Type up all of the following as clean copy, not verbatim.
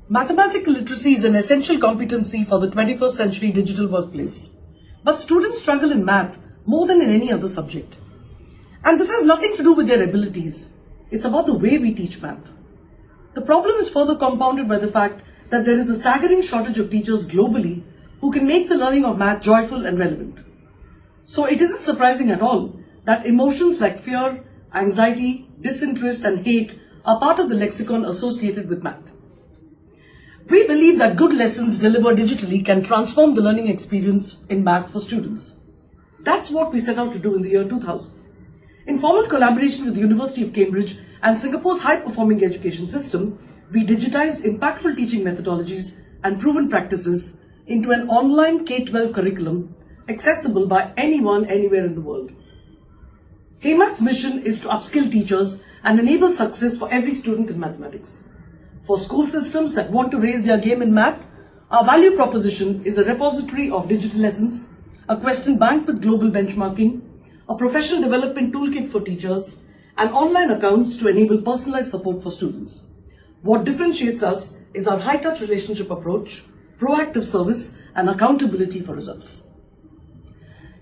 Mathematical literacy is an essential competency for the 21st century digital workplace. But students struggle in math more than in any other subject. And this has nothing to do with their abilities. It's about the way we teach math. The problem is further compounded by the fact that there is a staggering shortage of teachers globally who can make the learning of math joyful and relevant. So it isn't surprising at all that emotions like fear, anxiety, disinterest and hate are part of the lexicon associated with math. We believe that good lessons delivered digitally can transform the learning experience in math for students. That's what we set out to do in the year 2000. In formal collaboration with the University of Cambridge and Singapore's high-performing education system, we digitized impactful teaching methodologies and proven practices into an online K-12 curriculum accessible by anyone, anywhere in the world. HeyMath's mission is to upskill teachers and enable success for every student in mathematics. For school systems that want to raise their game in math, our value proposition is a repository of digital lessons, a question bank with global benchmarking, a professional development toolkit for teachers, and online accounts to enable personalized support for students. What differentiates us is our high-touch relationship approach, proactive service, and accountability for results.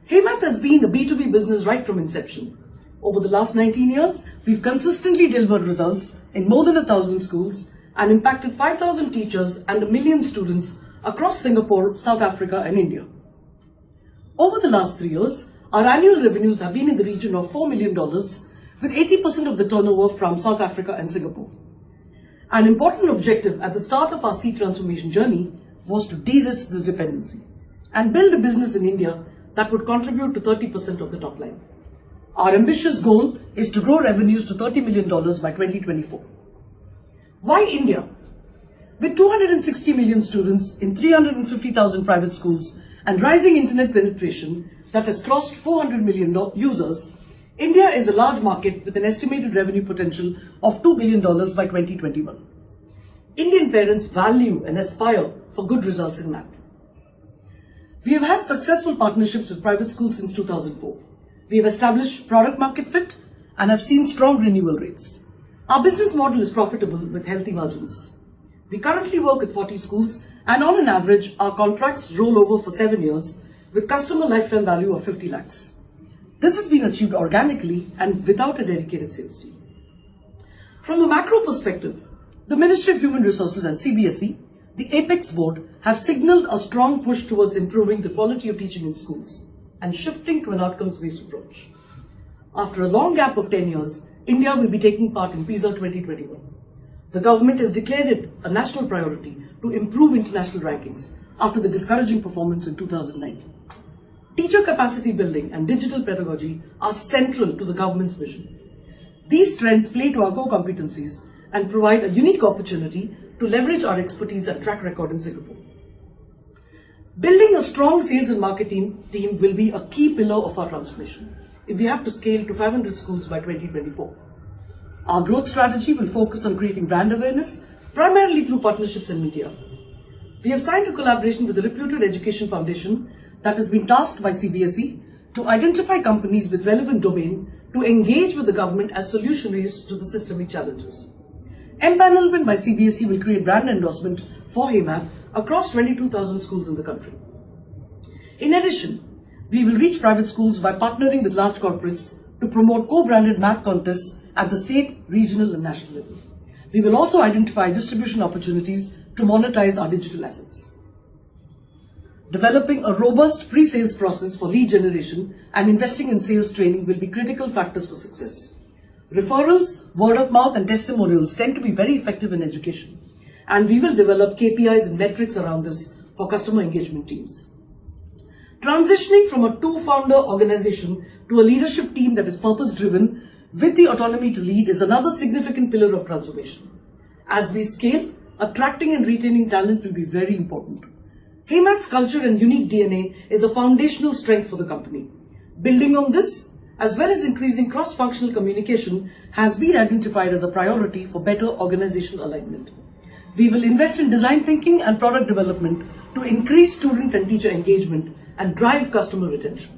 HeyMath has been a B2B business right from inception. Over the last 19 years, we've consistently delivered results in more than 1,000 schools and impacted 5,000 teachers and 1 million students across Singapore, South Africa, and India. Over the last 3 years, our annual revenues have been in the region of $4 million, with 80% of the turnover from South Africa and Singapore. An important objective at the start of our C transformation journey was to de-risk this dependency and build a business in India that would contribute to 30% of the top line. Our ambitious goal is to grow revenues to $30 million by 2024. Why India? With 260 million students in 350,000 private schools and rising internet penetration that has crossed 400 million users, India is a large market with an estimated revenue potential of $2 billion by 2021. Indian parents value and aspire for good results in math. We have had successful partnerships with private schools since 2004. We have established product market fit and have seen strong renewal rates. Our business model is profitable with healthy margins. We currently work at 40 schools and on an average, our contracts roll over for 7 years with customer lifetime value of 50 lakhs. This has been achieved organically and without a dedicated sales team. From a macro perspective, the Ministry of Human Resources and CBSE, the Apex board, have signaled a strong push towards improving the quality of teaching in schools and shifting to an outcomes-based approach. After a long gap of 10 years, India will be taking part in PISA 2021. The government has declared it a national priority to improve international rankings after the discouraging performance in 2009. Teacher capacity building and digital pedagogy are central to the government's vision. These trends play to our core competencies and provide a unique opportunity to leverage our expertise and track record in Singapore. Building a strong sales and marketing team will be a key pillar of our transformation if we have to scale to 500 schools by 2024. Our growth strategy will focus on creating brand awareness, primarily through partnerships and media. We have signed a collaboration with the reputed Education Foundation that has been tasked by CBSE to identify companies with relevant domain to engage with the government as solutionaries to the systemic challenges. Empanelment by CBSE will create brand endorsement for HeyMath across 22,000 schools in the country. In addition, we will reach private schools by partnering with large corporates to promote co-branded math contests at the state, regional and national level. We will also identify distribution opportunities to monetize our digital assets. Developing a robust pre-sales process for lead generation and investing in sales training will be critical factors for success. Referrals, word of mouth and testimonials tend to be very effective in education, and we will develop KPIs and metrics around this for customer engagement teams. Transitioning from a two-founder organization to a leadership team that is purpose-driven with the autonomy to lead is another significant pillar of transformation. As we scale, attracting and retaining talent will be very important. HeyMath's culture and unique DNA is a foundational strength for the company. Building on this, as well as increasing cross-functional communication, has been identified as a priority for better organizational alignment. We will invest in design thinking and product development to increase student and teacher engagement and drive customer retention.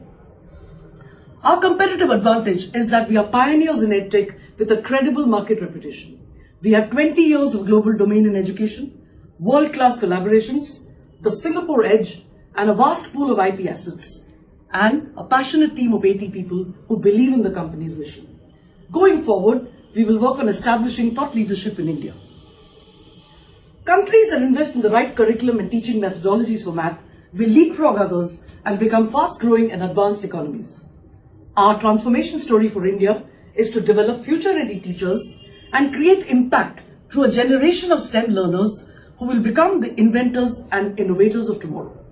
Our competitive advantage is that we are pioneers in EdTech with a credible market reputation. We have 20 years of global domain in education, world-class collaborations, the Singapore edge, and a vast pool of IP assets, and a passionate team of 80 people who believe in the company's vision. Going forward, we will work on establishing thought leadership in India. Countries that invest in the right curriculum and teaching methodologies for math will leapfrog others and become fast-growing and advanced economies. Our transformation story for India is to develop future-ready teachers and create impact through a generation of STEM learners who will become the inventors and innovators of tomorrow.